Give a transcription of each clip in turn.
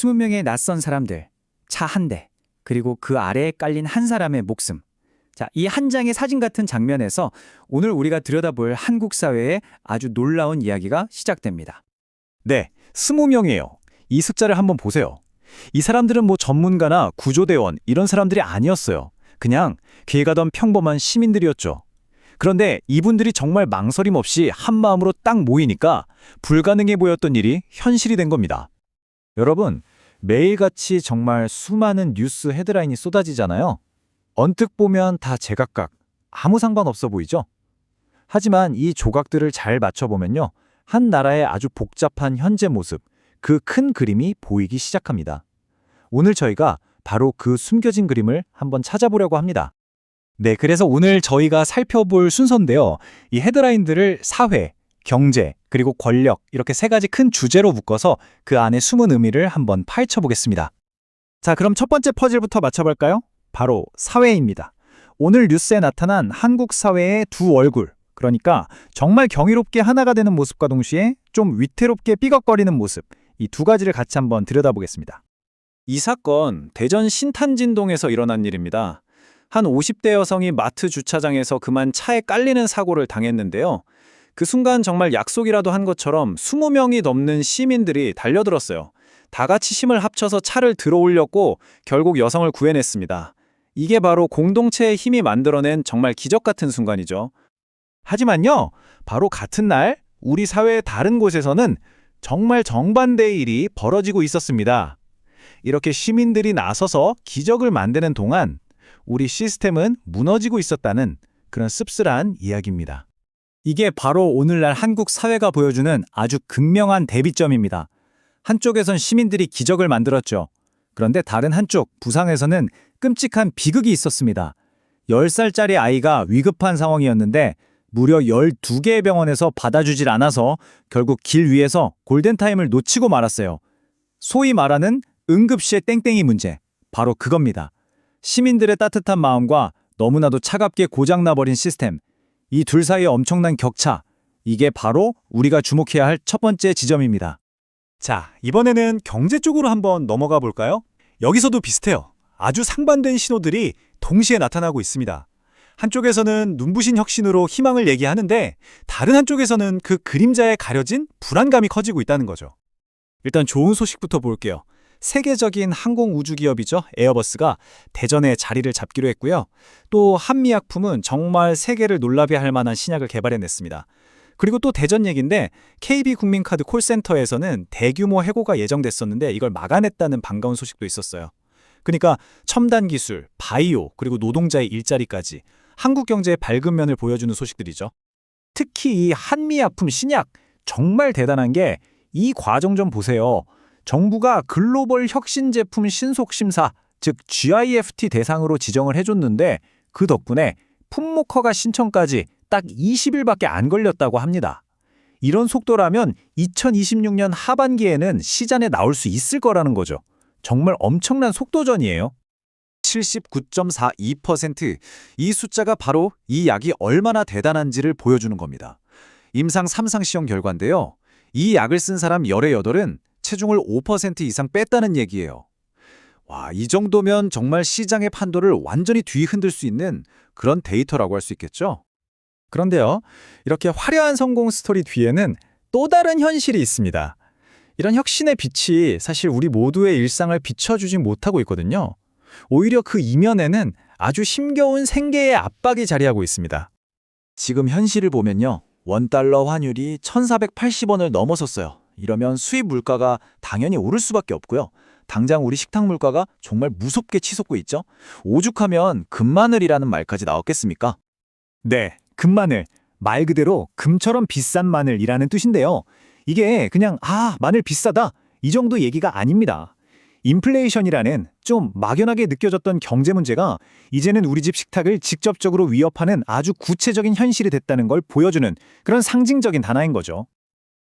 20명의 낯선 사람들, 차 한 대, 그리고 그 아래에 깔린 한 사람의 목숨. 자, 이 한 장의 사진 같은 장면에서 오늘 우리가 들여다볼 한국 사회의 아주 놀라운 이야기가 시작됩니다. 네, 20명이에요. 이 숫자를 한번 보세요. 이 사람들은 뭐 전문가나 구조대원 이런 사람들이 아니었어요. 그냥 길 가던 평범한 시민들이었죠. 그런데 이분들이 정말 망설임 없이 한마음으로 딱 모이니까 불가능해 보였던 일이 현실이 된 겁니다. 여러분, 매일같이 정말 수많은 뉴스 헤드라인이 쏟아지잖아요. 언뜻 보면 다 제각각 아무 상관없어 보이죠? 하지만 이 조각들을 잘 맞춰보면요. 한 나라의 아주 복잡한 현재 모습, 그 큰 그림이 보이기 시작합니다. 오늘 저희가 바로 그 숨겨진 그림을 한번 찾아보려고 합니다. 네, 그래서 오늘 저희가 살펴볼 순서인데요. 이 헤드라인들을 사회, 경제, 그리고 권력 이렇게 세 가지 큰 주제로 묶어서 그 안에 숨은 의미를 한번 파헤쳐보겠습니다. 자, 그럼 첫 번째 퍼즐부터 맞춰볼까요? 바로 사회입니다. 오늘 뉴스에 나타난 한국 사회의 두 얼굴, 그러니까 정말 경이롭게 하나가 되는 모습과 동시에 좀 위태롭게 삐걱거리는 모습, 이 두 가지를 같이 한번 들여다보겠습니다. 이 사건, 대전 신탄진동에서 일어난 일입니다. 한 50대 여성이 마트 주차장에서 그만 차에 깔리는 사고를 당했는데요. 그 순간 정말 약속이라도 한 것처럼 20명이 넘는 시민들이 달려들었어요. 다 같이 힘을 합쳐서 차를 들어올렸고 결국 여성을 구해냈습니다. 이게 바로 공동체의 힘이 만들어낸 정말 기적 같은 순간이죠. 하지만요, 바로 같은 날 우리 사회의 다른 곳에서는 정말 정반대의 일이 벌어지고 있었습니다. 이렇게 시민들이 나서서 기적을 만드는 동안 우리 시스템은 무너지고 있었다는 그런 씁쓸한 이야기입니다. 이게 바로 오늘날 한국 사회가 보여주는 아주 극명한 대비점입니다. 한쪽에선 시민들이 기적을 만들었죠. 그런데 다른 한쪽, 부상에서는 끔찍한 비극이 있었습니다. 10살짜리 아이가 위급한 상황이었는데 무려 12개의 병원에서 받아주질 않아서 결국 길 위에서 골든타임을 놓치고 말았어요. 소위 말하는 응급시의 땡땡이 문제, 바로 그겁니다. 시민들의 따뜻한 마음과 너무나도 차갑게 고장나버린 시스템, 이 둘 사이의 엄청난 격차, 이게 바로 우리가 주목해야 할 첫 번째 지점입니다. 자, 이번에는 경제 쪽으로 한번 넘어가 볼까요? 여기서도 비슷해요. 아주 상반된 신호들이 동시에 나타나고 있습니다. 한쪽에서는 눈부신 혁신으로 희망을 얘기하는데 다른 한쪽에서는 그 그림자에 가려진 불안감이 커지고 있다는 거죠. 일단 좋은 소식부터 볼게요. 세계적인 항공우주기업이죠. 에어버스가 대전에 자리를 잡기로 했고요. 또 한미약품은 정말 세계를 놀라게 할 만한 신약을 개발해냈습니다. 그리고 또 대전 얘기인데 KB국민카드 콜센터에서는 대규모 해고가 예정됐었는데 이걸 막아냈다는 반가운 소식도 있었어요. 그러니까 첨단 기술, 바이오, 그리고 노동자의 일자리까지 한국 경제의 밝은 면을 보여주는 소식들이죠. 특히 이 한미약품 신약, 정말 대단한 게 이 과정 좀 보세요. 정부가 글로벌 혁신 제품 신속 심사, 즉 GIFT 대상으로 지정을 해줬는데 그 덕분에 품목 허가 신청까지 딱 20일밖에 안 걸렸다고 합니다. 이런 속도라면 2026년 하반기에는 시장에 나올 수 있을 거라는 거죠. 정말 엄청난 속도전이에요. 79.42%, 이 숫자가 바로 이 약이 얼마나 대단한지를 보여주는 겁니다. 임상 3상 시험 결과인데요. 이 약을 쓴 사람 18은 체중을 5% 이상 뺐다는 얘기예요. 와, 이 정도면 정말 시장의 판도를 완전히 뒤흔들 수 있는 그런 데이터라고 할 수 있겠죠? 그런데요, 이렇게 화려한 성공 스토리 뒤에는 또 다른 현실이 있습니다. 이런 혁신의 빛이 사실 우리 모두의 일상을 비춰주지 못하고 있거든요. 오히려 그 이면에는 아주 힘겨운 생계의 압박이 자리하고 있습니다. 지금 현실을 보면요. 원달러 환율이 1,480원을 넘어섰어요. 이러면 수입 물가가 당연히 오를 수밖에 없고요. 당장 우리 식탁 물가가 정말 무섭게 치솟고 있죠. 오죽하면 금마늘이라는 말까지 나왔겠습니까? 네, 금마늘. 말 그대로 금처럼 비싼 마늘이라는 뜻인데요. 이게 그냥 마늘 비싸다 이 정도 얘기가 아닙니다. 인플레이션이라는 좀 막연하게 느껴졌던 경제 문제가 이제는 우리 집 식탁을 직접적으로 위협하는 아주 구체적인 현실이 됐다는 걸 보여주는 그런 상징적인 단어인 거죠.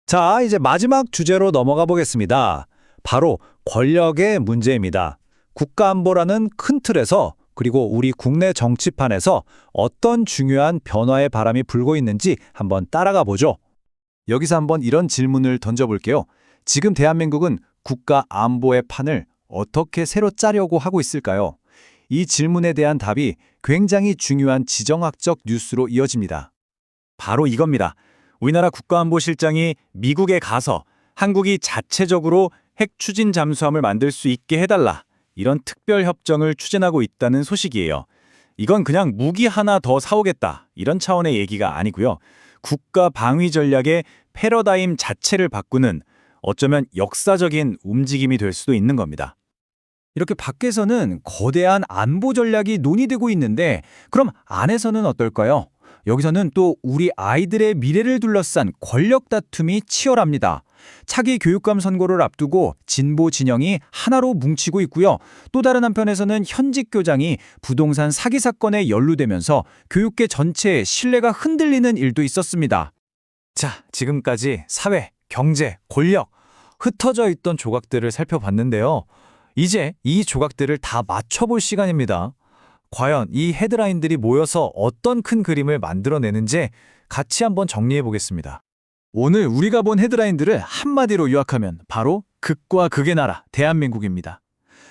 자, 이제 마지막 주제로 넘어가 보겠습니다. 바로 권력의 문제입니다. 국가안보라는 큰 틀에서 그리고 우리 국내 정치판에서 어떤 중요한 변화의 바람이 불고 있는지 한번 따라가 보죠. 여기서 한번 이런 질문을 던져볼게요. 지금 대한민국은 국가 안보의 판을 어떻게 새로 짜려고 하고 있을까요? 이 질문에 대한 답이 굉장히 중요한 지정학적 뉴스로 이어집니다. 바로 이겁니다. 우리나라 국가안보실장이 미국에 가서 한국이 자체적으로 핵 추진 잠수함을 만들 수 있게 해달라, 이런 특별 협정을 추진하고 있다는 소식이에요. 이건 그냥 무기 하나 더 사오겠다, 이런 차원의 얘기가 아니고요. 국가 방위 전략의 패러다임 자체를 바꾸는, 어쩌면 역사적인 움직임이 될 수도 있는 겁니다. 이렇게 밖에서는 거대한 안보 전략이 논의되고 있는데 그럼 안에서는 어떨까요? 여기서는 또 우리 아이들의 미래를 둘러싼 권력 다툼이 치열합니다. 차기 교육감 선거를 앞두고 진보 진영이 하나로 뭉치고 있고요. 또 다른 한편에서는 현직 교장이 부동산 사기 사건에 연루되면서 교육계 전체의 신뢰가 흔들리는 일도 있었습니다. 자, 지금까지 사회, 경제, 권력, 흩어져 있던 조각들을 살펴봤는데요. 이제 이 조각들을 다 맞춰볼 시간입니다. 과연 이 헤드라인들이 모여서 어떤 큰 그림을 만들어내는지 같이 한번 정리해 보겠습니다. 오늘 우리가 본 헤드라인들을 한마디로 요약하면 바로 극과 극의 나라, 대한민국입니다.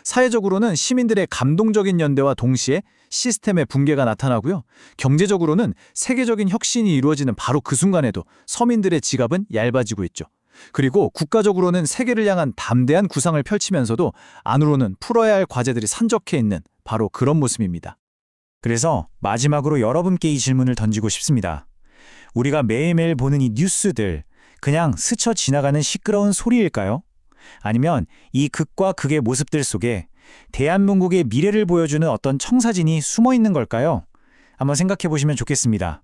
사회적으로는 시민들의 감동적인 연대와 동시에 시스템의 붕괴가 나타나고요. 경제적으로는 세계적인 혁신이 이루어지는 바로 그 순간에도 서민들의 지갑은 얇아지고 있죠. 그리고 국가적으로는 세계를 향한 담대한 구상을 펼치면서도 안으로는 풀어야 할 과제들이 산적해 있는 바로 그런 모습입니다. 그래서 마지막으로 여러분께 이 질문을 던지고 싶습니다. 우리가 매일매일 보는 이 뉴스들, 그냥 스쳐 지나가는 시끄러운 소리일까요? 아니면 이 극과 극의 모습들 속에 대한민국의 미래를 보여주는 어떤 청사진이 숨어 있는 걸까요? 한번 생각해 보시면 좋겠습니다.